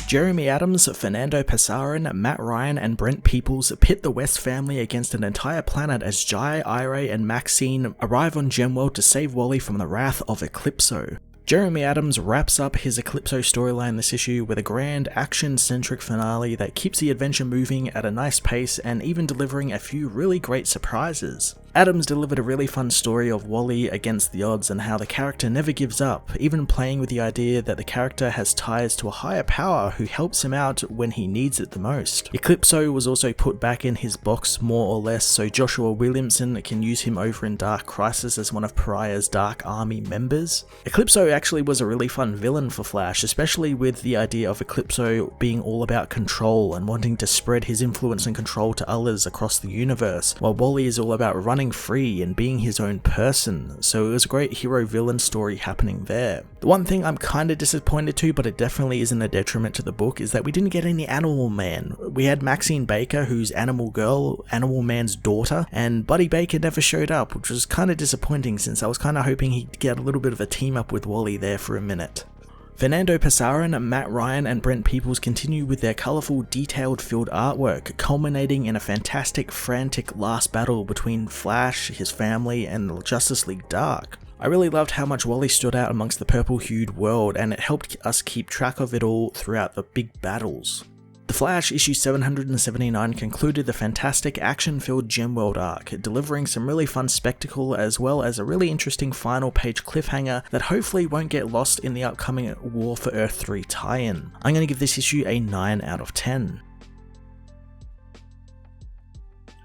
Jeremy Adams, Fernando Pasarin, Matt Ryan, and Brent Peoples pit the West family against an entire planet as Jai, Irey, and Maxine arrive on Gemworld to save Wally from the wrath of Eclipso. Jeremy Adams wraps up his Eclipso storyline this issue with a grand, action-centric finale that keeps the adventure moving at a nice pace and even delivering a few really great surprises. Adams delivered a really fun story of Wally against the odds and how the character never gives up, even playing with the idea that the character has ties to a higher power who helps him out when he needs it the most. Eclipso was also put back in his box more or less so Joshua Williamson can use him over in Dark Crisis as one of Pariah's Dark Army members. Eclipso actually was a really fun villain for Flash, especially with the idea of Eclipso being all about control and wanting to spread his influence and control to others across the universe, while Wally is all about running free and being his own person, so it was a great hero-villain story happening there. The one thing I'm kinda disappointed to, but it definitely isn't a detriment to the book, is that we didn't get any Animal Man. We had Maxine Baker, who's Animal Girl, Animal Man's daughter, and Buddy Baker never showed up, which was kinda disappointing since I was kinda hoping he'd get a little bit of a team up with Wally there for a minute. Fernando Pasarin, Matt Ryan, and Brent Peoples continue with their colourful, detailed-filled artwork, culminating in a fantastic, frantic last battle between Flash, his family, and the Justice League Dark. I really loved how much Wally stood out amongst the purple-hued world, and it helped us keep track of it all throughout the big battles. The Flash issue 779 concluded the fantastic action-filled Gemworld arc, delivering some really fun spectacle as well as a really interesting final page cliffhanger that hopefully won't get lost in the upcoming War for Earth 3 tie-in. I'm going to give this issue a 9 out of 10.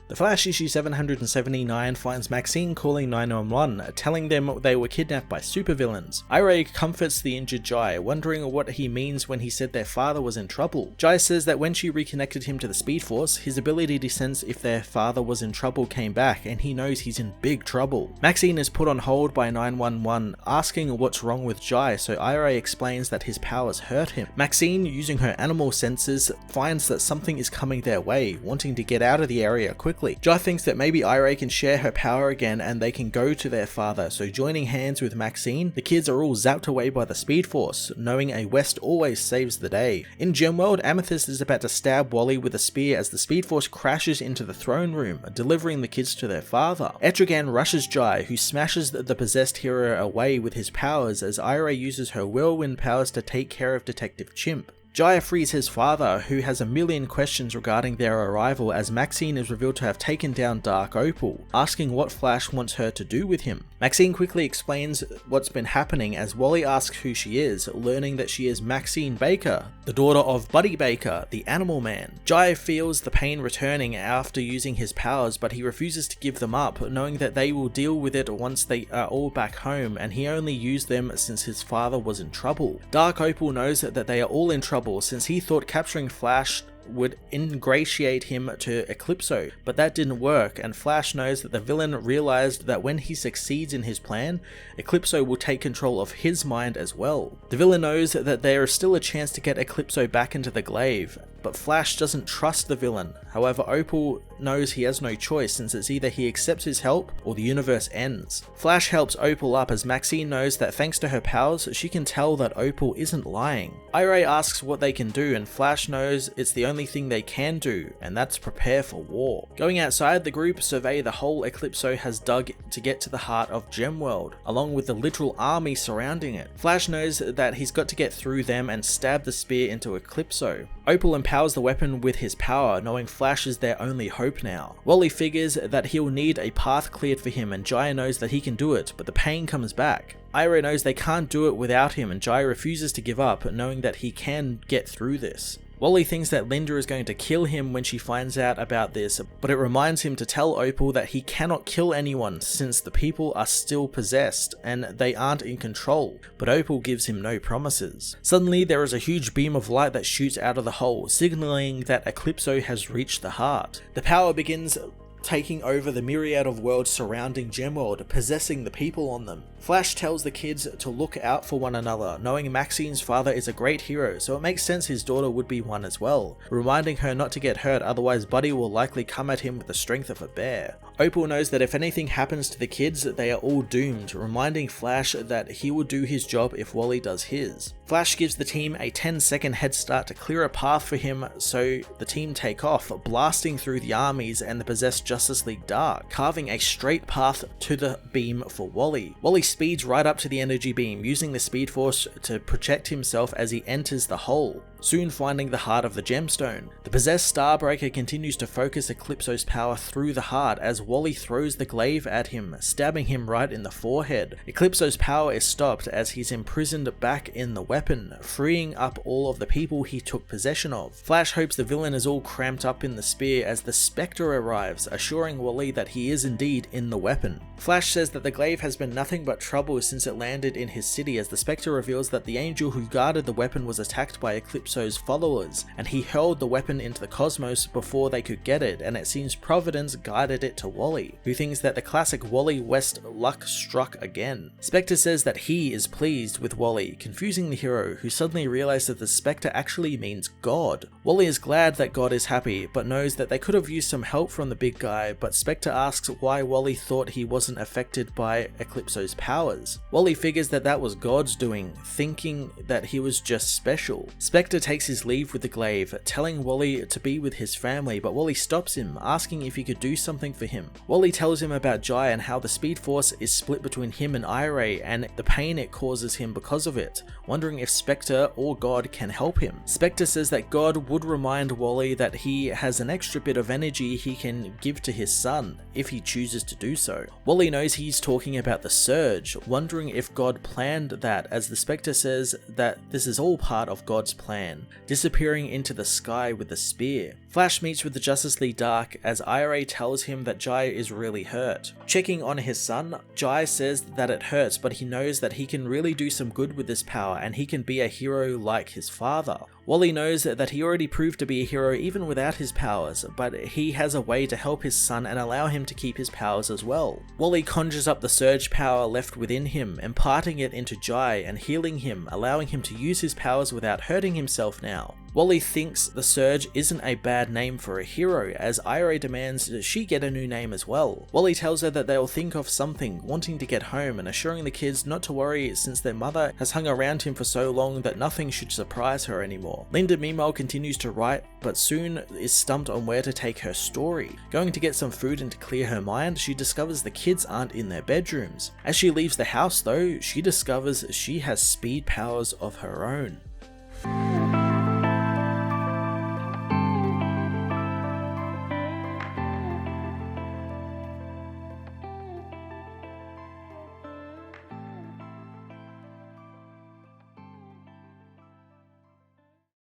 The Flash issue 779 finds Maxine calling 911, telling them they were kidnapped by supervillains. Irey comforts the injured Jai, wondering what he means when he said their father was in trouble. Jai says that when she reconnected him to the Speed Force, his ability to sense if their father was in trouble came back, and he knows he's in big trouble. Maxine is put on hold by 911, asking what's wrong with Jai, so Irey explains that his powers hurt him. Maxine, using her animal senses, finds that something is coming their way, wanting to get out of the area quickly. Jai thinks that maybe Irey can share her power again and they can go to their father, so joining hands with Maxine, the kids are all zapped away by the Speed Force, knowing a West always saves the day. In Gemworld, Amethyst is about to stab Wally with a spear as the Speed Force crashes into the throne room, delivering the kids to their father. Etrigan rushes Jai, who smashes the possessed hero away with his powers as Irey uses her whirlwind powers to take care of Detective Chimp. Jai frees his father, who has a million questions regarding their arrival as Maxine is revealed to have taken down Dark Opal, asking what Flash wants her to do with him. Maxine quickly explains what's been happening as Wally asks who she is, learning that she is Maxine Baker, the daughter of Buddy Baker, the Animal Man. Jai feels the pain returning after using his powers, but he refuses to give them up, knowing that they will deal with it once they are all back home, and he only used them since his father was in trouble. Dark Opal knows that they are all in trouble since he thought capturing Flash would ingratiate him to Eclipso, but that didn't work, and Flash knows that the villain realized that when he succeeds in his plan, Eclipso will take control of his mind as well. The villain knows that there is still a chance to get Eclipso back into the glaive, but Flash doesn't trust the villain. However, Opal knows he has no choice since it's either he accepts his help or the universe ends. Flash helps Opal up as Maxine knows that thanks to her powers, she can tell that Opal isn't lying. Irey asks what they can do, and Flash knows it's the only thing they can do, and that's prepare for war. Going outside, the group survey the hole Eclipso has dug to get to the heart of Gemworld, along with the literal army surrounding it. Flash knows that he's got to get through them and stab the spear into Eclipso. Opal empowers the weapon with his power, knowing Flash is their only hope now. Wally figures that he'll need a path cleared for him, and Jai knows that he can do it, but the pain comes back. Irey knows they can't do it without him, and Jai refuses to give up, knowing that he can get through this. Wally thinks that Linda is going to kill him when she finds out about this, but it reminds him to tell Opal that he cannot kill anyone since the people are still possessed and they aren't in control, but Opal gives him no promises. Suddenly there is a huge beam of light that shoots out of the hole, signaling that Eclipso has reached the heart. The power begins taking over the myriad of worlds surrounding Gemworld, possessing the people on them. Flash tells the kids to look out for one another, knowing Maxine's father is a great hero, so it makes sense his daughter would be one as well, reminding her not to get hurt, otherwise Buddy will likely come at him with the strength of a bear. Opal knows that if anything happens to the kids, they are all doomed, reminding Flash that he will do his job if Wally does his. Flash gives the team a 10-second head start to clear a path for him, so the team take off, blasting through the armies and the possessed Justice League Dark, carving a straight path to the beam for Wally. Wally speeds right up to the energy beam, using the Speed Force to protect himself as he enters the hole, soon finding the Heart of the Gemstone. The possessed Starbreaker continues to focus Eclipso's power through the heart as Wally throws the glaive at him, stabbing him right in the forehead. Eclipso's power is stopped as he's imprisoned back in the weapon, freeing up all of the people he took possession of. Flash hopes the villain is all cramped up in the spear as the Spectre arrives, assuring Wally that he is indeed in the weapon. Flash says that the glaive has been nothing but trouble since it landed in his city, as the Spectre reveals that the angel who guarded the weapon was attacked by Eclipso's followers, and he hurled the weapon into the cosmos before they could get it, and it seems Providence guided it to Wally, who thinks that the classic Wally West luck struck again. Spectre says that he is pleased with Wally, confusing the hero, who suddenly realizes that the Spectre actually means God. Wally is glad that God is happy, but knows that they could have used some help from the big guy, but Spectre asks why Wally thought he wasn't affected by Eclipso's powers. Wally figures that that was God's doing, thinking that he was just special. Spectre takes his leave with the glaive, telling Wally to be with his family, but Wally stops him, asking if he could do something for him. Wally tells him about Jai and how the Speed Force is split between him and Irey, and the pain it causes him because of it, wondering if Spectre or God can help him. Spectre says that God would remind Wally that he has an extra bit of energy he can give to his son, if he chooses to do so. Wally knows he's talking about the Surge, wondering if God planned that, as the Spectre says that this is all part of God's plan, disappearing into the sky with the spear. Flash meets with the Justice League Dark as Irey tells him that Jai is really hurt. Checking on his son, Jai says that it hurts, but he knows that he can really do some good with this power and he can be a hero like his father. Wally knows that he already proved to be a hero even without his powers, but he has a way to help his son and allow him to keep his powers as well. Wally conjures up the Surge power left within him, imparting it into Jai and healing him, allowing him to use his powers without hurting himself now. Wally thinks the Surge isn't a bad name for a hero, as Irey demands that she get a new name as well. Wally tells her that they'll think of something, wanting to get home and assuring the kids not to worry since their mother has hung around him for so long that nothing should surprise her anymore. Linda meanwhile continues to write, but soon is stumped on where to take her story. Going to get some food and to clear her mind, she discovers the kids aren't in their bedrooms. As she leaves the house though, she discovers she has speed powers of her own.